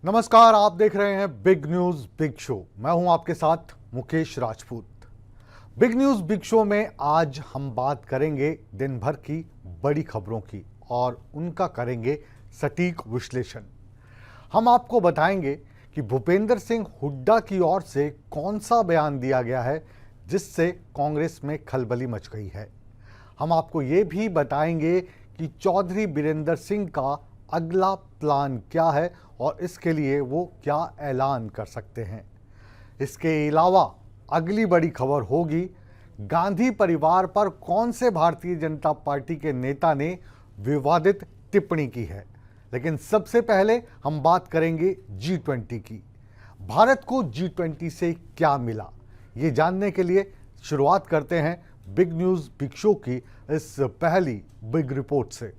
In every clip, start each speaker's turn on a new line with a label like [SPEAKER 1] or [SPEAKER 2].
[SPEAKER 1] नमस्कार, आप देख रहे हैं बिग न्यूज बिग शो। मैं हूं आपके साथ Mukesh Rajput. Big news big show में आज हम बात करेंगे दिन भर की बड़ी खबरों की और उनका करेंगे सटीक विश्लेषण। हम आपको बताएंगे कि भूपेंद्र सिंह हुड्डा की ओर से कौन सा बयान दिया गया है जिससे कांग्रेस में खलबली मच गई है। हम आपको ये भी बताएंगे कि चौधरी बीरेंद्र सिंह का अगला प्लान क्या है और इसके लिए वो क्या ऐलान कर सकते हैं। इसके अलावा अगली बड़ी खबर होगी गांधी परिवार पर कौन से भारतीय जनता पार्टी के नेता ने विवादित टिप्पणी की है। लेकिन सबसे पहले हम बात करेंगे G20 की। भारत को G20 से क्या मिला, ये जानने के लिए शुरुआत करते हैं बिग न्यूज बिग शो की इस पहली बिग रिपोर्ट से।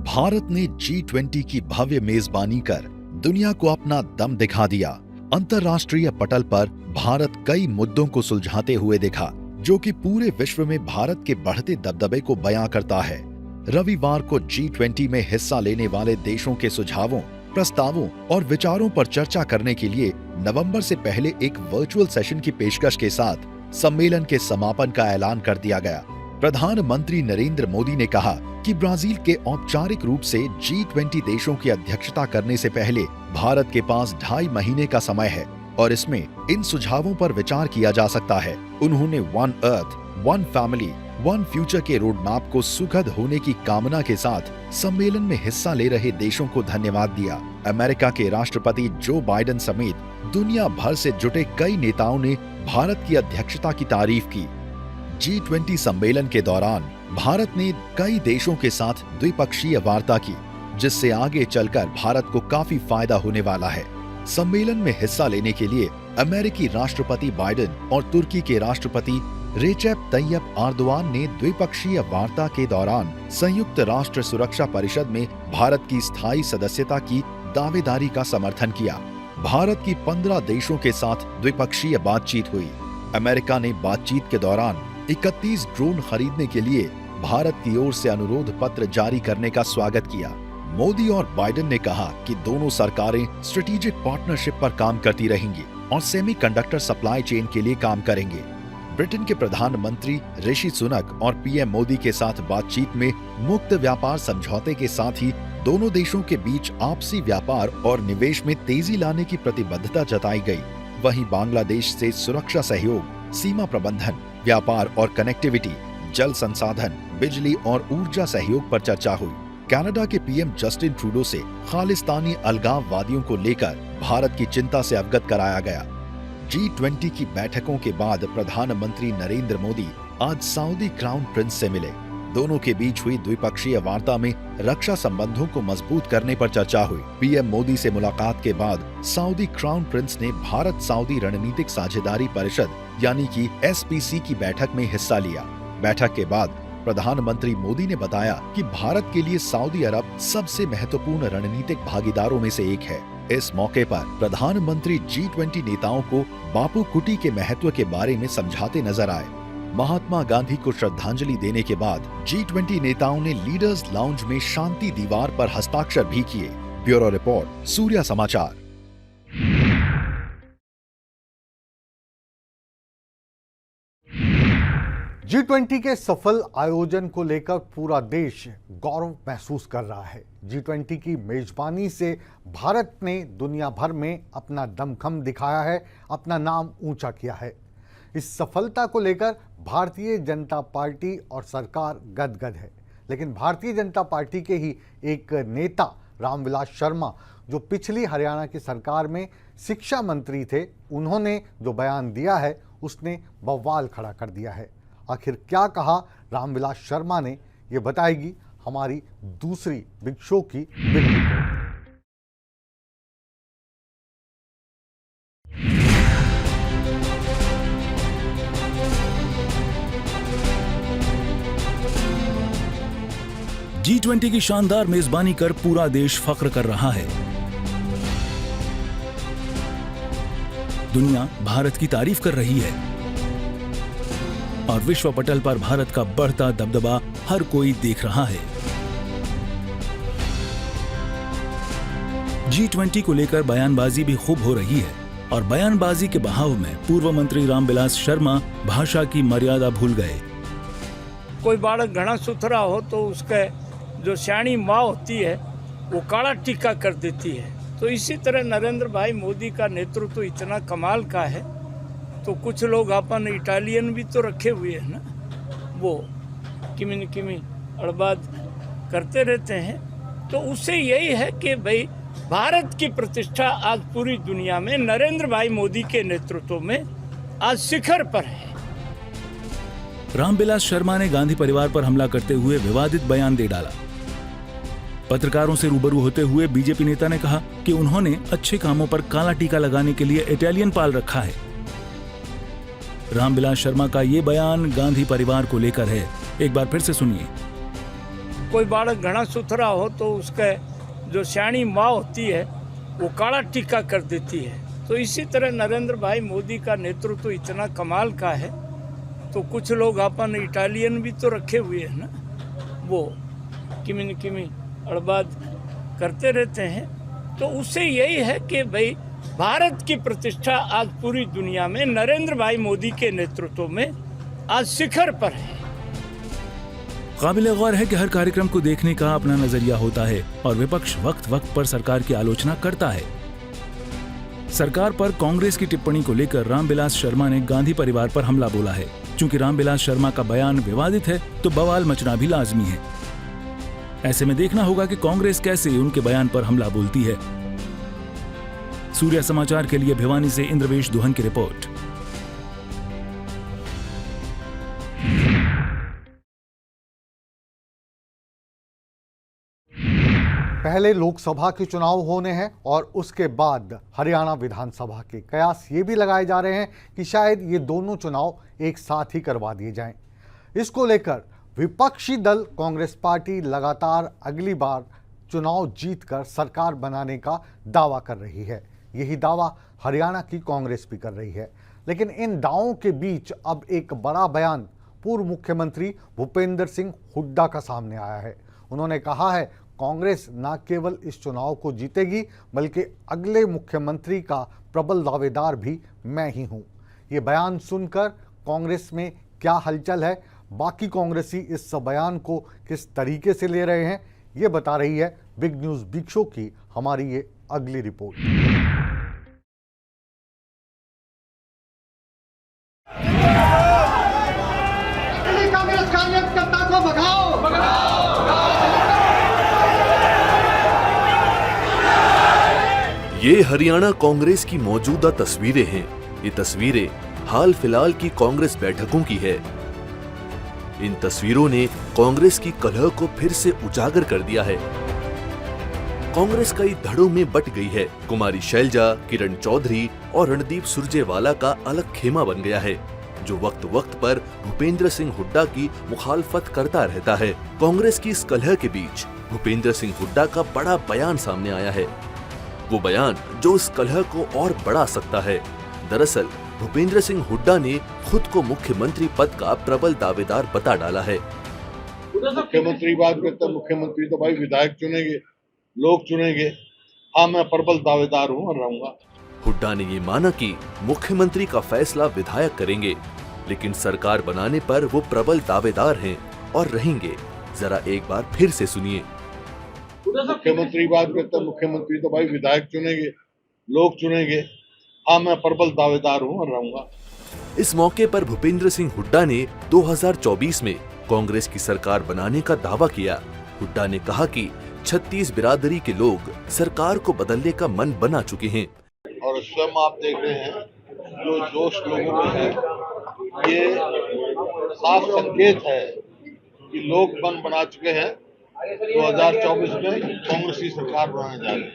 [SPEAKER 2] भारत ने G20 की भव्य मेजबानी कर दुनिया को अपना दम दिखा दिया। अंतर्राष्ट्रीय पटल पर भारत कई मुद्दों को सुलझाते हुए दिखा, जो कि पूरे विश्व में भारत के बढ़ते दबदबे को बयां करता है। रविवार को G20 में हिस्सा लेने वाले देशों के सुझावों, प्रस्तावों और विचारों पर चर्चा करने के लिए नवंबर से पहले एक वर्चुअल सेशन की पेशकश के साथ सम्मेलन के समापन का ऐलान कर दिया गया। प्रधानमंत्री नरेंद्र मोदी ने कहा कि ब्राजील के औपचारिक रूप से G20 देशों की अध्यक्षता करने से पहले भारत के पास 2.5 महीने का समय है और इसमें इन सुझावों पर विचार किया जा सकता है। उन्होंने one earth, one family, one future के रोड मैप को सुखद होने की कामना के साथ सम्मेलन में हिस्सा ले रहे देशों को धन्यवाद दिया। अमेरिका के राष्ट्रपति जो बाइडेन समेत दुनिया भर से जुटे कई नेताओं ने भारत की अध्यक्षता की तारीफ की। G20 सम्मेलन के दौरान भारत ने कई देशों के साथ द्विपक्षीय वार्ता की, जिससे आगे चलकर भारत को काफी फायदा होने वाला है। सम्मेलन में हिस्सा लेने के लिए अमेरिकी राष्ट्रपति बाइडेन और तुर्की के राष्ट्रपति रेचेप तैयब एर्दोआन ने द्विपक्षीय वार्ता के दौरान संयुक्त राष्ट्र सुरक्षा परिषद में भारत की स्थायी सदस्यता की दावेदारी का समर्थन किया। भारत की 15 देशों के साथ द्विपक्षीय बातचीत हुई। अमेरिका ने बातचीत के दौरान 31 ड्रोन खरीदने के लिए भारत की ओर से अनुरोध पत्र जारी करने का स्वागत किया। मोदी और बाइडेन ने कहा कि दोनों सरकारें स्ट्रेटेजिक पार्टनरशिप पर काम करती रहेंगी और सेमीकंडक्टर सप्लाई चेन के लिए काम करेंगे। ब्रिटेन के प्रधानमंत्री ऋषि सुनक और पीएम मोदी के साथ बातचीत में मुक्त व्यापार समझौते के साथ ही दोनों देशों के बीच आपसी व्यापार और निवेश में तेजी लाने की प्रतिबद्धता जताई गई। वहीं बांग्लादेश से सुरक्षा सहयोग, सीमा प्रबंधन, व्यापार और कनेक्टिविटी, जल संसाधन, बिजली और ऊर्जा सहयोग पर चर्चा हुई। कनाडा के पीएम जस्टिन ट्रूडो से खालिस्तानी अलगाववादियों को लेकर भारत की चिंता से अवगत कराया गया। G20 की बैठकों के बाद प्रधानमंत्री नरेंद्र मोदी आज सऊदी क्राउन प्रिंस से मिले। दोनों के बीच हुई द्विपक्षीय वार्ता में रक्षा संबंधों को मजबूत करने पर चर्चा हुई। पीएम मोदी से मुलाकात के बाद सऊदी क्राउन प्रिंस ने भारत सऊदी रणनीतिक साझेदारी परिषद यानी कि SPC की बैठक में हिस्सा लिया। बैठक के बाद प्रधानमंत्री मोदी ने बताया कि भारत के लिए सऊदी अरब सबसे महत्वपूर्ण रणनीतिक भागीदारों में से एक है। इस मौके पर प्रधानमंत्री G20 नेताओं को बापू कुटी के महत्व के बारे में समझाते नजर आए। महात्मा गांधी को श्रद्धांजलि देने के बाद G20 नेताओं ने लीडर्स लाउंज में शांति दीवार पर हस्ताक्षर भी किए। ब्यूरो रिपोर्ट, सूर्या समाचार।
[SPEAKER 1] G20 के सफल आयोजन को लेकर पूरा देश गौरव महसूस कर रहा है। G20 की मेजबानी से भारत ने दुनिया भर में अपना दमखम दिखाया है, अपना नाम ऊंचा किया है। इस सफलता को लेकर भारतीय जनता पार्टी और सरकार गदगद है। लेकिन भारतीय जनता पार्टी के ही एक नेता रामविलास शर्मा, जो पिछली हरियाणा की सरकार में शिक्षा मंत्री थे, उन्होंने जो बयान दिया है उसने बवाल खड़ा कर दिया है। आखिर क्या कहा रामविलास शर्मा ने, ये बताएगी हमारी दूसरी बिग शो की बिग रिपोर्ट।
[SPEAKER 3] G20 की शानदार मेजबानी कर पूरा देश फख्र कर रहा है। दुनिया भारत की तारीफ कर रही है और विश्व पटल पर भारत का बढ़ता दबदबा हर कोई देख रहा है। G20 को लेकर बयानबाजी भी खूब हो रही है और बयानबाजी के बहाव में पूर्व मंत्री रामविलास शर्मा भाषा की मर्यादा भूल गए।
[SPEAKER 4] कोई बालक घना सुथरा हो तो उसके जो सियाणी माँ होती है वो काला टीका कर देती है। तो इसी तरह नरेंद्र भाई मोदी का नेतृत्व इतना कमाल का है, तो कुछ लोग अपन इटालियन भी तो रखे हुए हैं ना, वो किमी न किमी अड़बाद करते रहते हैं। तो उससे यही है कि भाई भारत की प्रतिष्ठा आज पूरी दुनिया में नरेंद्र भाई मोदी के नेतृत्व में आज शिखर पर है।
[SPEAKER 3] रामविलास शर्मा ने गांधी परिवार पर हमला करते हुए विवादित बयान दे डाला। पत्रकारों से रूबरू होते हुए बीजेपी नेता ने कहा कि उन्होंने अच्छे कामों पर काला टीका लगाने के लिए इटालियन पाल रखा है। रामविलास शर्मा का ये बयान गांधी परिवार को लेकर है। एक बार फिर से सुनिए।
[SPEAKER 4] कोई बालक घना सुथरा हो तो उसके जो सियाणी माँ होती है वो काला टीका कर देती है। तो इसी तरह नरेंद्र भाई मोदी का नेतृत्व इतना कमाल का है, तो कुछ लोग अपन इटालियन भी तो रखे हुए हैं ना, वो किमी न किमी अड़बाद करते रहते हैं। तो उससे यही है कि भाई भारत की प्रतिष्ठा आज पूरी दुनिया में नरेंद्र भाई मोदी के नेतृत्व में आज शिखर पर है।
[SPEAKER 3] काबिल गौर है कि हर कार्यक्रम को देखने का अपना नजरिया होता है और विपक्ष वक्त वक्त पर सरकार की आलोचना करता है। सरकार पर कांग्रेस की टिप्पणी को लेकर रामविलास शर्मा ने गांधी परिवार पर हमला बोला है। चूंकि रामविलास शर्मा का बयान विवादित है तो बवाल मचना भी लाजमी है। ऐसे में देखना होगा कि कांग्रेस कैसे उनके बयान पर हमला बोलती है। सूर्या समाचार के लिए भिवानी से इंद्रवेश दुहन की रिपोर्ट।
[SPEAKER 1] पहले लोकसभा के चुनाव होने हैं और उसके बाद हरियाणा विधानसभा के कयास ये भी लगाए जा रहे हैं कि शायद ये दोनों चुनाव एक साथ ही करवा दिए जाएं। इसको लेकर विपक्षी दल कांग्रेस पार्टी लगातार अगली बार चुनाव जीतकर सरकार बनाने का दावा कर रही है। यही दावा हरियाणा की कांग्रेस भी कर रही है। लेकिन इन दावों के बीच अब एक बड़ा बयान पूर्व मुख्यमंत्री भूपेंद्र सिंह हुड्डा का सामने आया है। उन्होंने कहा है कांग्रेस न केवल इस चुनाव को जीतेगी बल्कि अगले मुख्यमंत्री का प्रबल दावेदार भी मैं ही हूं। ये बयान सुनकर कांग्रेस में क्या हलचल है, बाकी कांग्रेसी इस बयान को किस तरीके से ले रहे हैं, ये बता रही है बिग न्यूज बिग शो की हमारी ये अगली रिपोर्ट।
[SPEAKER 5] कांग्रेस कार्यकर्ता को भगाओ।
[SPEAKER 6] ये हरियाणा कांग्रेस की मौजूदा तस्वीरें हैं। ये तस्वीरें हाल फिलहाल की कांग्रेस बैठकों की है। इन तस्वीरों ने कांग्रेस की कलह को फिर से उजागर कर दिया है। कांग्रेस कई धड़ों में बट गई है। कुमारी शैलजा, किरण चौधरी और रणदीप सुरजेवाला का अलग खेमा बन गया है, जो वक्त वक्त पर भूपेंद्र सिंह हुड्डा की मुखालफत करता रहता है। कांग्रेस की इस कलह के बीच भूपेंद्र सिंह हुड्डा का बड़ा बयान सामने आया है। वो बयान जो इस कलह को और बढ़ा सकता है। दरअसल भूपेंद्र सिंह हुड्डा ने खुद को मुख्यमंत्री पद का प्रबल दावेदार बता डाला है।
[SPEAKER 5] मुख्यमंत्री बात करते, मुख्यमंत्री तो भाई विधायक चुनेंगे, लोग चुनेंगे। हाँ, मैं प्रबल दावेदार हूँ और रहूंगा।
[SPEAKER 6] हुड्डा ने ये माना कि मुख्यमंत्री का फैसला विधायक करेंगे, लेकिन सरकार बनाने पर वो प्रबल दावेदार हैं और रहेंगे। जरा एक बार फिर से सुनिए।
[SPEAKER 5] मुख्यमंत्री बात करते, मुख्यमंत्री तो भाई विधायक चुनेंगे, लोग चुनेंगे। हाँ, मैं प्रबल दावेदार हूँ और रहूंगा।
[SPEAKER 6] इस मौके पर भूपेंद्र सिंह हुड्डा ने 2024 में कांग्रेस की सरकार बनाने का दावा किया। हुड्डा ने कहा कि 36 बिरादरी के लोग सरकार को बदलने का मन बना चुके हैं।
[SPEAKER 5] और स्वयं आप देख रहे हैं जो जोश लोगों में है, ये साफ संकेत है कि लोग मन बना चुके हैं। 2024 में कांग्रेस की सरकार बनाने जा रहे हैं।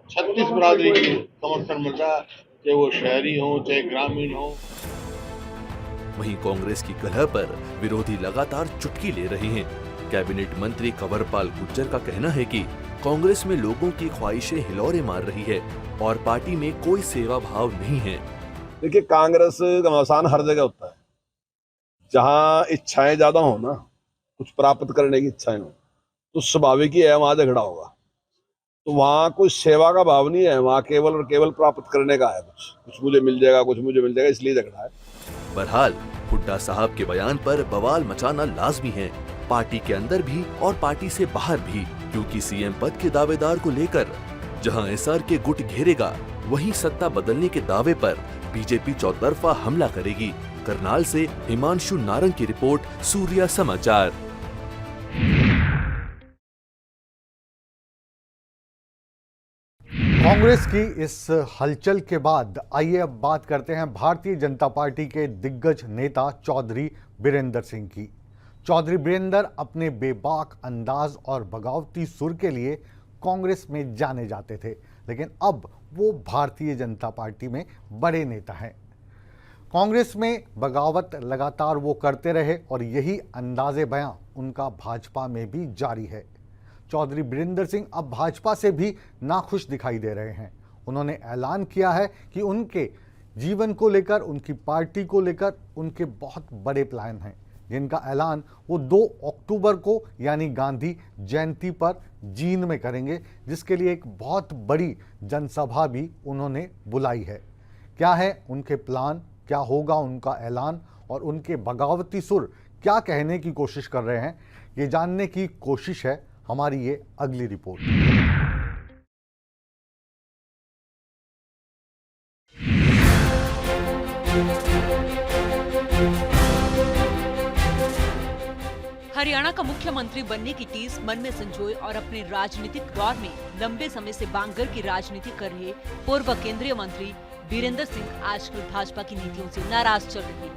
[SPEAKER 5] 36 बिरादरी की समर्थन मिल रहा है, चाहे वो शहरी हो चाहे ग्रामीण हो।
[SPEAKER 6] वहीं कांग्रेस की कलह पर विरोधी लगातार चुटकी ले रहे हैं। कैबिनेट मंत्री कंवरपाल गुर्जर का कहना है कि कांग्रेस में लोगों की ख्वाहिशें हिलौरे मार रही है और पार्टी में कोई सेवा भाव नहीं है।
[SPEAKER 7] देखिए, कांग्रेस का घमासान हर जगह होता है। जहां इच्छाएं ज्यादा हो ना, कुछ प्राप्त करने की इच्छाएं हो, तो स्वाभाविक ही है वहां झगड़ा होगा। तो वहां कोई सेवा का भाव नहीं है, वहां केवल और केवल प्राप्त करने का है। कुछ मुझे मिल जाएगा, कुछ मुझे मिल जाएगा, इसलिए झगड़ा है।
[SPEAKER 6] बहरहाल हुड्डा साहब के बयान पर बवाल मचाना लाजमी है, पार्टी के अंदर भी और पार्टी से बाहर भी, क्योंकि सीएम पद के दावेदार को लेकर जहां एसआर के गुट घेरेगा, वहीं सत्ता बदलने के दावे पर बीजेपी चौतरफा हमला करेगी। करनाल से हिमांशु नारंग की रिपोर्ट, सूर्या समाचार।
[SPEAKER 1] कांग्रेस की इस हलचल के बाद आइए अब बात करते हैं भारतीय जनता पार्टी के दिग्गज नेता चौधरी बीरेंद्र सिंह की। चौधरी बीरेंद्र अपने बेबाक अंदाज और बगावती सुर के लिए कांग्रेस में जाने जाते थे, लेकिन अब वो भारतीय जनता पार्टी में बड़े नेता हैं। कांग्रेस में बगावत लगातार वो करते रहे और यही अंदाज़े बयां उनका भाजपा में भी जारी है। चौधरी बीरेंद्र सिंह अब भाजपा से भी नाखुश दिखाई दे रहे हैं। उन्होंने ऐलान किया है कि उनके जीवन को लेकर, उनकी पार्टी को लेकर उनके बहुत बड़े प्लान हैं, जिनका ऐलान वो 2 अक्टूबर को यानी गांधी जयंती पर जींद में करेंगे, जिसके लिए एक बहुत बड़ी जनसभा भी उन्होंने बुलाई है। क्या है उनके प्लान, क्या होगा उनका ऐलान और उनके बगावती सुर क्या कहने की कोशिश कर रहे हैं, ये जानने की कोशिश है हमारी ये अगली रिपोर्ट।
[SPEAKER 8] हरियाणा का मुख्यमंत्री बनने की टीस मन में संजोए और अपने राजनीतिक दौर में लंबे समय से बांगर की राजनीति कर रहे पूर्व केंद्रीय मंत्री बीरेंद्र सिंह आजकल भाजपा की नीतियों से नाराज चल रहे हैं।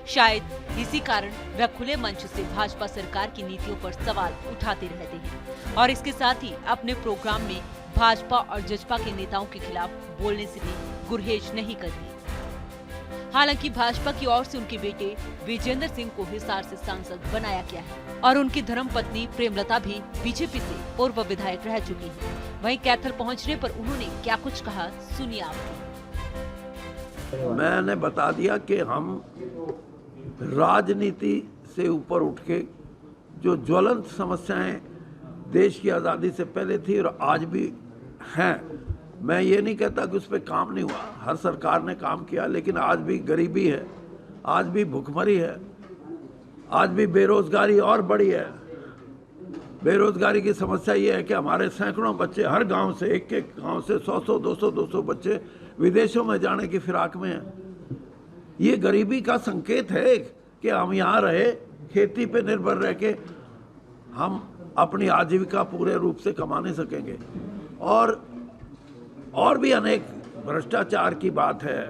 [SPEAKER 8] शायद इसी कारण वह खुले मंच से भाजपा सरकार की नीतियों पर सवाल उठाते रहते हैं और इसके साथ ही अपने प्रोग्राम में भाजपा और जसपा के नेताओं के खिलाफ बोलने से भी गुरहेज नहीं करते। हालांकि भाजपा की ओर से उनके बेटे विजेंद्र सिंह को हिसार से सांसद बनाया गया है और उनकी धर्मपत्नी प्रेमलता भी बीजेपी से पूर्व विधायक रह चुकी हैं। वहीं कैथल पहुंचने पर उन्होंने क्या कुछ कहा, सुनिए आप।
[SPEAKER 9] मैंने बता दिया कि हम राजनीति से ऊपर उठ के जो ज्वलंत समस्याएं देश की आज़ादी से पहले थी और आज भी हैं, मैं ये नहीं कहता कि उस पर काम नहीं हुआ, हर सरकार ने काम किया, लेकिन आज भी गरीबी है, आज भी भुखमरी है, आज भी बेरोजगारी और बढ़ी है। बेरोजगारी की समस्या ये है कि हमारे सैकड़ों बच्चे हर गांव से, एक एक गांव से 100-100, 200-200 बच्चे विदेशों में जाने की फिराक में हैं। ये गरीबी का संकेत है कि हम यहाँ रहे, खेती पे निर्भर रह के हम अपनी आजीविका पूरे रूप से कमा नहीं सकेंगे। और भी अनेक भ्रष्टाचार की बात है,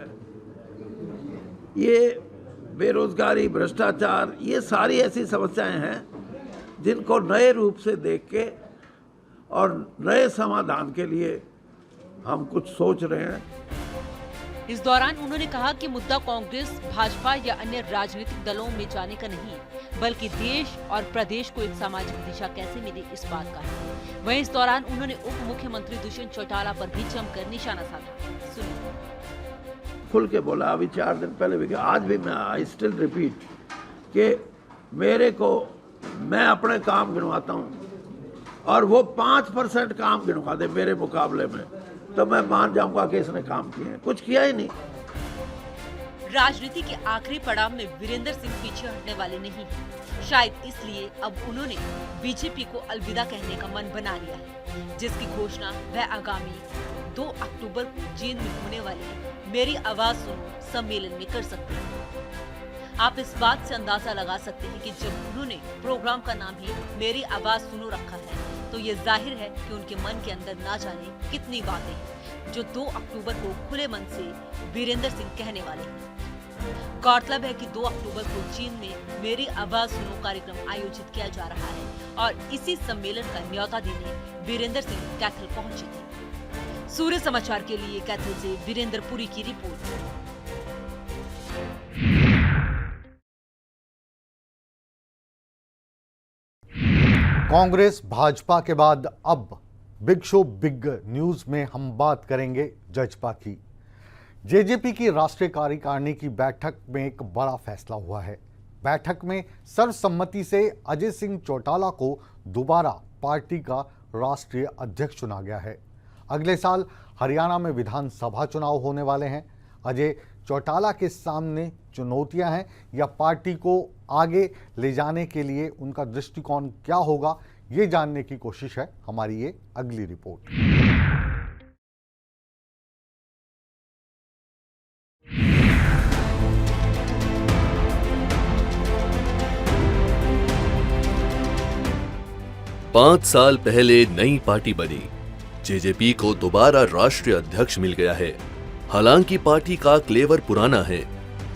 [SPEAKER 9] ये बेरोजगारी, भ्रष्टाचार, ये सारी ऐसी समस्याएं हैं जिनको नए रूप से देख के और नए समाधान के लिए हम कुछ सोच रहे हैं।
[SPEAKER 8] इस दौरान उन्होंने कहा कि मुद्दा कांग्रेस, भाजपा या अन्य राजनीतिक दलों में जाने का नहीं, बल्कि देश और प्रदेश को एक सामाजिक दिशा कैसे मिले इस बात का है। वहीं इस दौरान उन्होंने उप मुख्यमंत्री दुष्यंत चौटाला पर भी जमकर निशाना साधा। सुनिए।
[SPEAKER 9] खुल के बोला, अभी 4 दिन पहले भी, आज भी मैं आई स्टिल रिपीट कि मैं अपने काम गिनवाता हूँ और वो 5% काम गिनवा दे मेरे मुकाबले में, तो मैं मान जाऊंगा कि इसने काम किए हैं। कुछ किया ही नहीं।
[SPEAKER 8] राजनीति के आखिरी पड़ाव में वीरेंद्र सिंह पीछे हटने वाले नहीं हैं। शायद इसलिए अब उन्होंने बीजेपी को अलविदा कहने का मन बना लिया है, जिसकी घोषणा वह आगामी 2 अक्टूबर को जींद में होने वाले मेरी आवाज सुनो सम्मेलन में कर सकते हैं। आप इस बात से अंदाजा लगा सकते हैं कि जब उन्होंने प्रोग्राम का नाम ही मेरी आवाज सुनो रखा है, तो ये जाहिर है कि उनके मन के अंदर ना जाने कितनी बातें हैं जो 2 अक्टूबर को खुले मन से वीरेंद्र सिंह कहने वाले हैं। गौरतलब है कि 2 अक्टूबर को चीन में मेरी आवाज सुनो कार्यक्रम आयोजित किया जा रहा है और इसी सम्मेलन का न्योता देने वीरेंद्र सिंह कैथल पहुंचे थे। सूर्य समाचार के लिए कैथल से वीरेंद्र पुरी की रिपोर्ट।
[SPEAKER 1] कांग्रेस भाजपा के बाद अब बिग शो बिग न्यूज में हम बात करेंगे जजपा की। जेजेपी की राष्ट्रीय कार्यकारिणी की बैठक में एक बड़ा फैसला हुआ है। बैठक में सर्वसम्मति से अजय सिंह चौटाला को दोबारा पार्टी का राष्ट्रीय अध्यक्ष चुना गया है। अगले साल हरियाणा में विधानसभा चुनाव होने वाले हैं। अजय चौटाला के सामने चुनौतियां हैं या पार्टी को आगे ले जाने के लिए उनका दृष्टिकोण क्या होगा, ये जानने की कोशिश है हमारी ये अगली रिपोर्ट।
[SPEAKER 6] पांच साल पहले नई पार्टी बनी, जेजेपी को दोबारा राष्ट्रीय अध्यक्ष मिल गया है। हालांकि पार्टी का क्लेवर पुराना है,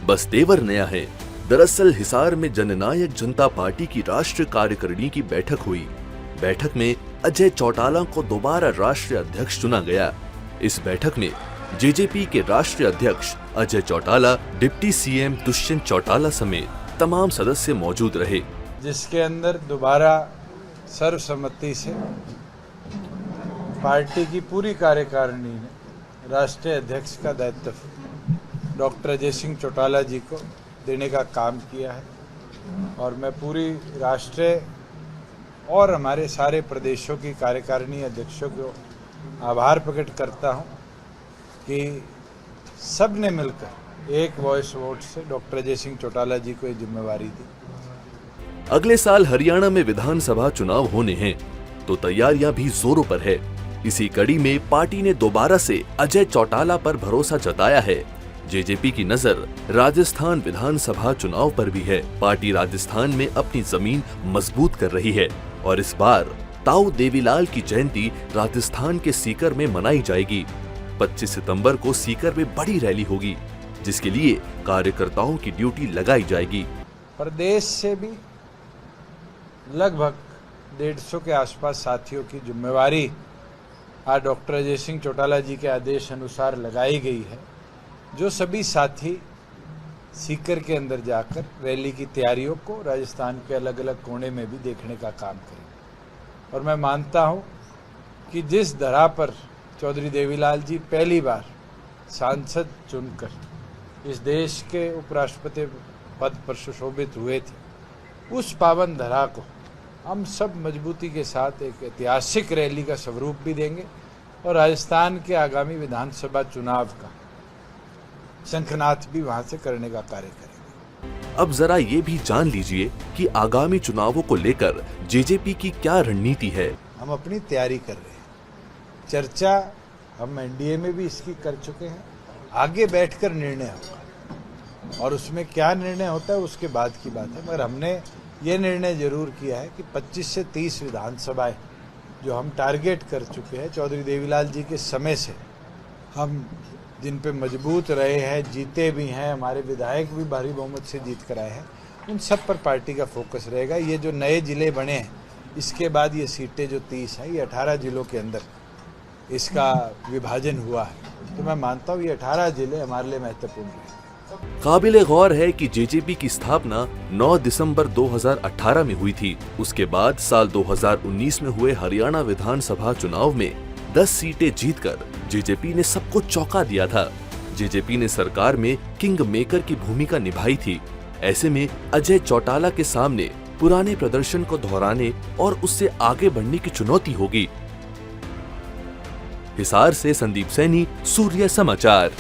[SPEAKER 6] बस तेवर नया है। दरअसल हिसार में जननायक जनता पार्टी की राष्ट्रीय कार्यकारिणी की बैठक हुई। बैठक में अजय चौटाला को दोबारा राष्ट्रीय अध्यक्ष चुना गया। इस बैठक में जेजेपी के राष्ट्रीय अध्यक्ष अजय चौटाला, डिप्टी सीएम दुष्यंत चौटाला समेत तमाम सदस्य मौजूद रहे,
[SPEAKER 10] जिसके अंदर दोबारा सर्वसम्मति से पार्टी की पूरी कार्यकारिणी ने राष्ट्रीय अध्यक्ष का दायित्व डॉक्टर अजय सिंह चौटाला जी को देने का काम किया है। और मैं पूरी राष्ट्रीय और हमारे सारे प्रदेशों की कार्यकारिणी अध्यक्षों को आभार प्रकट करता हूं कि सब ने मिलकर एक वॉइस वोट से डॉक्टर अजय सिंह चौटाला जी को ये जिम्मेवारी दी।
[SPEAKER 6] अगले साल हरियाणा में विधानसभा चुनाव होने हैं, तो तैयारियां भी जोरों पर है। इसी कड़ी में पार्टी ने दोबारा से अजय चौटाला पर भरोसा जताया है। जेजेपी की नजर राजस्थान विधानसभा चुनाव पर भी है। पार्टी राजस्थान में अपनी जमीन मजबूत कर रही है और इस बार ताऊ देवीलाल की जयंती राजस्थान के सीकर में मनाई जाएगी। 25 सितंबर को सीकर में बड़ी रैली होगी, जिसके लिए कार्यकर्ताओं की ड्यूटी लगाई जाएगी।
[SPEAKER 10] प्रदेश से भी लगभग 150 के आसपास साथियों की जिम्मेवारी आज डॉक्टर अजय सिंह चौटाला जी के आदेश अनुसार लगाई गई है, जो सभी साथी सीकर के अंदर जाकर रैली की तैयारियों को राजस्थान के अलग अलग कोने में भी देखने का काम करेंगे। और मैं मानता हूं कि जिस धरा पर चौधरी देवीलाल जी पहली बार सांसद चुनकर इस देश के उपराष्ट्रपति पद पर सुशोभित हुए थे, उस पावन धरा को हम सब मजबूती के साथ एक ऐतिहासिक रैली का स्वरूप भी देंगे और राजस्थान के आगामी विधानसभा चुनाव का शंखनाद भी वहां से करने का कार्य करेंगे।
[SPEAKER 6] अब जरा ये भी जान लीजिए कि आगामी चुनावों को लेकर जेजेपी की क्या रणनीति है।
[SPEAKER 10] हम अपनी तैयारी कर रहे हैं, चर्चा हम एनडीए में भी इसकी कर चुके हैं। आगे बैठकर निर्णय होगा और उसमें क्या निर्णय होता है उसके बाद की बात है, मगर हमने ये निर्णय जरूर किया है कि 25 से 30 विधानसभाएं जो हम टारगेट कर चुके हैं चौधरी देवीलाल जी के समय से, हम जिन पे मजबूत रहे हैं, जीते भी हैं, हमारे विधायक भी भारी बहुमत से जीत कर आए हैं, उन सब पर पार्टी का फोकस रहेगा। ये जो नए जिले बने हैं, इसके बाद ये सीटें जो 30 हैं, ये 18 जिलों के अंदर इसका विभाजन हुआ है, तो मैं मानता हूँ ये 18 जिले हमारे लिए महत्वपूर्ण हैं।
[SPEAKER 6] काबिले गौर है कि जेजेपी की स्थापना 9 दिसंबर 2018 में हुई थी। उसके बाद साल 2019 में हुए हरियाणा विधानसभा चुनाव में 10 सीटें जीतकर जेजेपी ने सबको चौंका दिया था। जेजेपी ने सरकार में किंग मेकर की भूमिका निभाई थी। ऐसे में अजय चौटाला के सामने पुराने प्रदर्शन को दोहराने और उससे आगे बढ़ने की चुनौती होगी। हिसार से संदीप सैनी, सूर्य समाचार।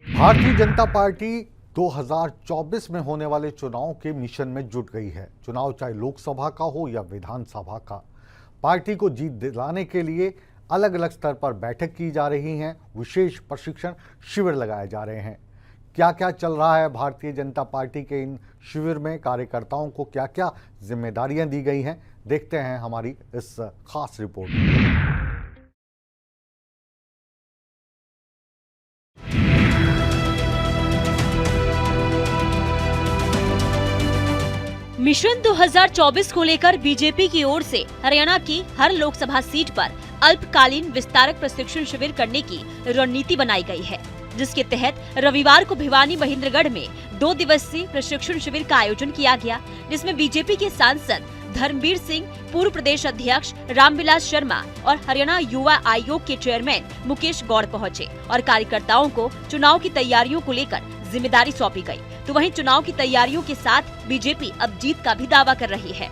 [SPEAKER 1] भारतीय जनता पार्टी 2024 में होने वाले चुनाव के मिशन में जुट गई है। चुनाव चाहे लोकसभा का हो या विधानसभा का, पार्टी को जीत दिलाने के लिए अलग अलग स्तर पर बैठक की जा रही हैं, विशेष प्रशिक्षण शिविर लगाए जा रहे हैं। क्या क्या चल रहा है भारतीय जनता पार्टी के इन शिविर में, कार्यकर्ताओं को क्या क्या जिम्मेदारियां दी गई हैं, देखते हैं हमारी इस खास रिपोर्ट में।
[SPEAKER 11] मिशन 2024 को लेकर बीजेपी की ओर से हरियाणा की हर लोकसभा सीट पर
[SPEAKER 8] अल्पकालीन विस्तारक प्रशिक्षण शिविर करने की रणनीति बनाई गई है, जिसके तहत रविवार को भिवानी महेंद्रगढ़ में 2 दिवसीय प्रशिक्षण शिविर का आयोजन किया गया, जिसमें बीजेपी के सांसद धर्मवीर सिंह, पूर्व प्रदेश अध्यक्ष रामविलास शर्मा और हरियाणा युवा आयोग के चेयरमैन मुकेश गौड़ पहुंचे और कार्यकर्ताओं को चुनाव की तैयारियों को लेकर जिम्मेदारी सौंपी गई। तो वहीं चुनाव की तैयारियों के साथ बीजेपी अब जीत का भी दावा कर रही है।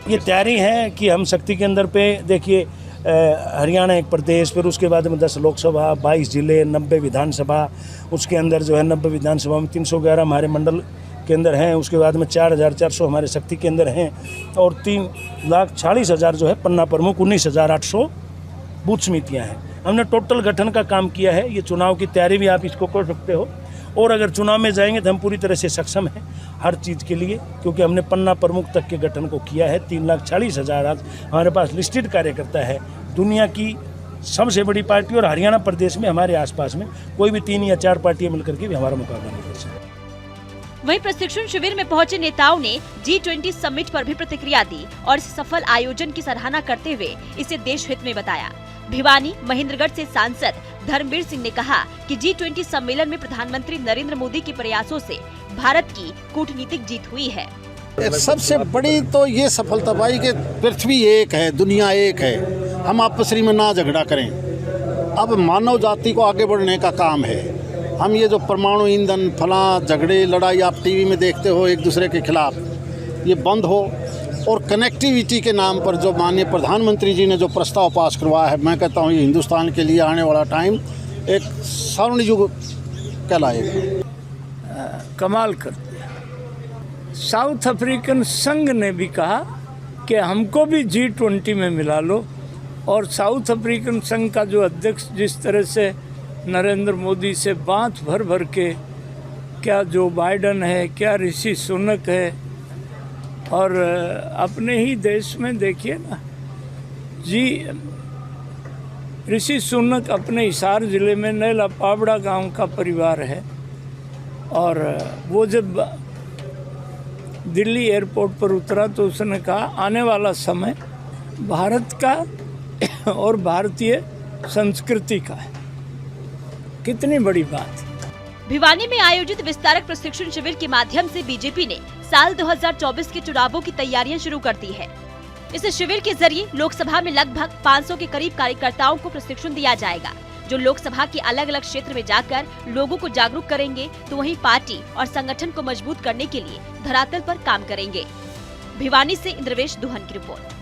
[SPEAKER 11] ये तैयारी है कि हम शक्ति केंद्र पे देखिए हरियाणा एक प्रदेश, फिर उसके बाद में 10 लोकसभा, 22 जिले, 90 विधानसभा, उसके अंदर जो है 90 विधानसभा में 311 हमारे मंडल के अंदर हैं, उसके बाद में 4400 हमारे शक्ति केंद्र हैं और 3,40,000 जो है पन्ना प्रमुख, 19,800 बूथ समितियाँ हैं। हमने टोटल गठन का काम किया है। ये चुनाव की तैयारी भी आप इसको कर सकते हो और अगर चुनाव में जाएंगे तो हम पूरी तरह से सक्षम हैं हर चीज़ के लिए, क्योंकि हमने पन्ना प्रमुख तक के गठन को किया है। 3,40,000 आज हमारे पास लिस्टेड कार्यकर्ता है। दुनिया की सबसे बड़ी पार्टी और हरियाणा प्रदेश में हमारे आसपास में कोई भी 3 या 4 पार्टियां मिलकर के भी हमारा मुकाबला नहीं कर सकती।
[SPEAKER 8] वहीं प्रशिक्षण शिविर में पहुंचे नेताओं ने G20 समिट पर भी प्रतिक्रिया दी और इस सफल आयोजन की सराहना करते हुए इसे देश हित में बताया। भिवानी महेंद्रगढ़ से सांसद धर्मवीर सिंह ने कहा कि G20 सम्मेलन में प्रधानमंत्री नरेंद्र मोदी के प्रयासों से भारत की कूटनीतिक जीत हुई है।
[SPEAKER 12] सबसे बड़ी तो ये सफलता पाई कि पृथ्वी एक है, दुनिया एक है, हम आपस में ना झगड़ा करें। अब मानव जाति को आगे बढ़ने का काम है। हम ये जो परमाणु ईंधन फला झगड़े लड़ाई आप टीवी में देखते हो एक दूसरे के खिलाफ, ये बंद हो और कनेक्टिविटी के नाम पर जो माननीय प्रधानमंत्री जी ने जो प्रस्ताव पास करवाया है, मैं कहता हूँ ये हिंदुस्तान के लिए आने वाला टाइम एक स्वर्ण युग कहलाएगा।
[SPEAKER 4] कमाल कर दिया। साउथ अफ्रीकन संघ ने भी कहा कि हमको भी G20 में मिला लो और साउथ अफ्रीकन संघ का जो अध्यक्ष जिस तरह से नरेंद्र मोदी से बात भर भर के, क्या जो बाइडन है, क्या ऋषि सुनक है, और अपने ही देश में देखिए ना ऋषि सुनक अपने हिसार जिले में नैला पावड़ा गांव का परिवार है और वो जब दिल्ली एयरपोर्ट पर उतरा तो उसने कहा आने वाला समय भारत का और भारतीय संस्कृति का है। कितनी बड़ी बात।
[SPEAKER 8] भिवानी में आयोजित विस्तारक प्रशिक्षण शिविर के माध्यम से बीजेपी ने साल 2024 के चुनावों की तैयारियां शुरू कर दी है। इस शिविर के जरिए लोकसभा में लगभग 500 के करीब कार्यकर्ताओं को प्रशिक्षण दिया जाएगा, जो लोकसभा के अलग अलग क्षेत्र में जाकर लोगों को जागरूक करेंगे, तो वहीं पार्टी और संगठन को मजबूत करने के लिए धरातल पर काम करेंगे। भिवानी से इंद्रवेश दुहन की report.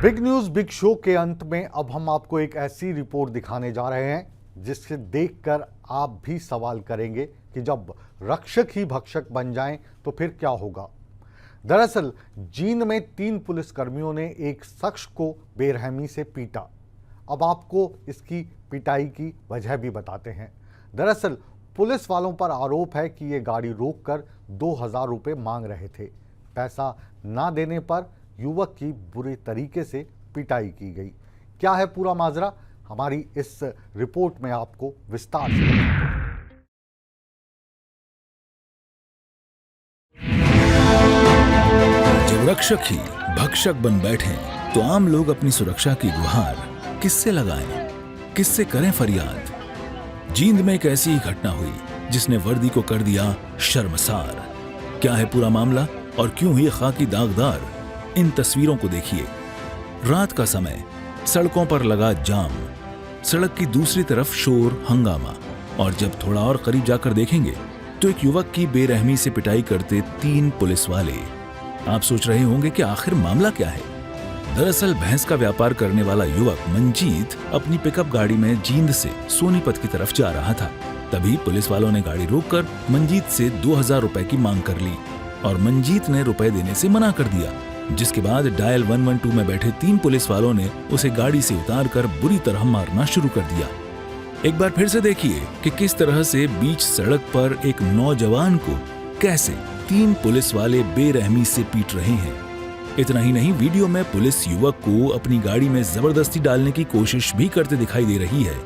[SPEAKER 1] Big news big show के अंत में अब हम आपको एक ऐसी रिपोर्ट दिखाने जा रहे हैं जिससे देखकर आप भी सवाल करेंगे कि जब रक्षक ही भक्षक बन जाएं तो फिर क्या होगा। दरअसल जींद में 3 पुलिसकर्मियों ने एक शख्स को बेरहमी से पीटा। अब आपको इसकी पिटाई की वजह भी बताते हैं। दरअसल पुलिस वालों पर आरोप है कि ये गाड़ी रोककर 2000 रुपये मांग रहे थे। पैसा ना देने पर युवक की बुरी तरीके से पिटाई की गई। क्या है पूरा माजरा, हमारी इस रिपोर्ट में आपको विस्तार से
[SPEAKER 3] जब रक्षक ही भक्षक बन बैठे तो आम लोग अपनी सुरक्षा की गुहार किससे लगाएं, किससे करें फरियाद। जींद में एक ऐसी ही घटना हुई जिसने वर्दी को कर दिया शर्मसार। क्या है पूरा मामला और क्यों हुई खाकी दागदार, इन तस्वीरों को देखिए। रात का समय, सड़कों पर लगा जाम, सड़क की दूसरी तरफ शोर हंगामा, और जब थोड़ा और करीब जाकर देखेंगे तो एक युवक की बेरहमी से पिटाई करते 3 पुलिस वाले। आप सोच रहे होंगे कि आखिर मामला क्या है। दरअसल भैंस का व्यापार करने वाला युवक मंजीत अपनी पिकअप गाड़ी में जींद से सोनीपत की तरफ जा रहा था। तभी पुलिस वालों ने गाड़ी रोककर मंजीत से 2000 रुपए की मांग कर ली और मंजीत ने रुपए देने से मना कर दिया, जिसके बाद डायल 112 में बैठे 3 पुलिस वालों ने उसे गाड़ी से उतारकर बुरी तरह मारना शुरू कर दिया। एक बार फिर से देखिए कि किस तरह से बीच सड़क पर एक नौजवान को कैसे 3 पुलिस वाले बेरहमी से पीट रहे हैं। इतना ही नहीं, वीडियो में पुलिस युवक को अपनी गाड़ी में जबरदस्ती डालने की कोशिश भी करते दिखाई दे रही है।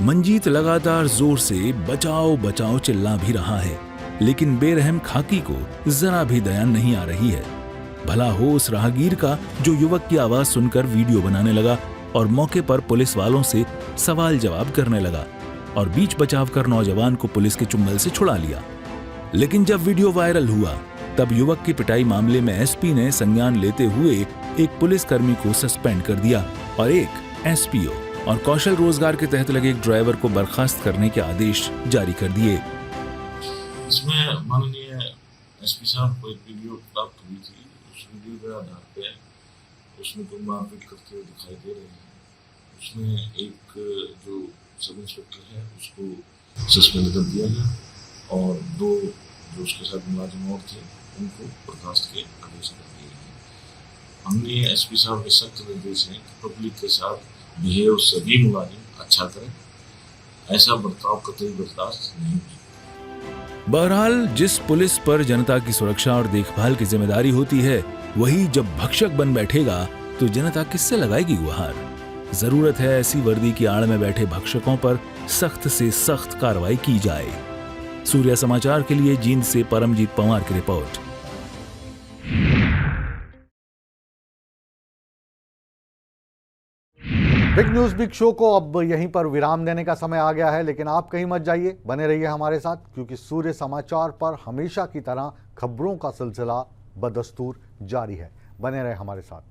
[SPEAKER 3] मंजीत लगातार जोर से बचाओ बचाओ चिल्ला भी रहा है, लेकिन बेरहम खाकी को जरा भी दया नहीं आ रही है। भला हो उस राहगीर का जो युवक की आवाज सुनकर वीडियो बनाने लगा और मौके पर पुलिस वालों से सवाल जवाब करने लगा और बीच बचाव कर नौजवान को पुलिस के चुंगल से छुड़ा लिया। लेकिन जब वीडियो वायरल हुआ तब युवक की पिटाई मामले में एसपी ने संज्ञान लेते हुए एक पुलिसकर्मी को सस्पेंड कर दिया और एक एसपीओ और कौशल रोजगार के तहत लगे एक ड्राइवर को बर्खास्त करने के आदेश जारी कर दिए।
[SPEAKER 13] इसमें माननीय एसपी साहब को एक वीडियो प्राप्त हुई थी। उस वीडियो के आधार पे उसमें तो मारपीट करते हुए दिखाई दे रहे हैं। उसमें एक जो सब इंस्पेक्टर है उसको सस्पेंड कर दिया गया और 2 जो उसके साथ मुलाजिम और थे उनको बर्खास्त के आदेश कर दिए गए। हमने एसपी साहब के सख्त निर्देश हैं कि पब्लिक के साथ बिहेव सभी मुलाजिम अच्छा करें, ऐसा बर्ताव कतई बर्दाश्त नहीं होगी।
[SPEAKER 3] बहरहाल जिस पुलिस पर जनता की सुरक्षा और देखभाल की जिम्मेदारी होती है वही जब भक्षक बन बैठेगा तो जनता किससे लगाएगी गुहार। जरूरत है ऐसी वर्दी की आड़ में बैठे भक्षकों पर सख्त से सख्त कार्रवाई की जाए। सूर्य समाचार के लिए जींद से परमजीत पंवार की report.
[SPEAKER 1] Big news big show को अब यहीं पर विराम देने का समय आ गया है, लेकिन आप कहीं मत जाइए, बने रहिए हमारे साथ, क्योंकि सूर्य समाचार पर हमेशा की तरह खबरों का सिलसिला बदस्तूर जारी है। बने रहे हमारे साथ।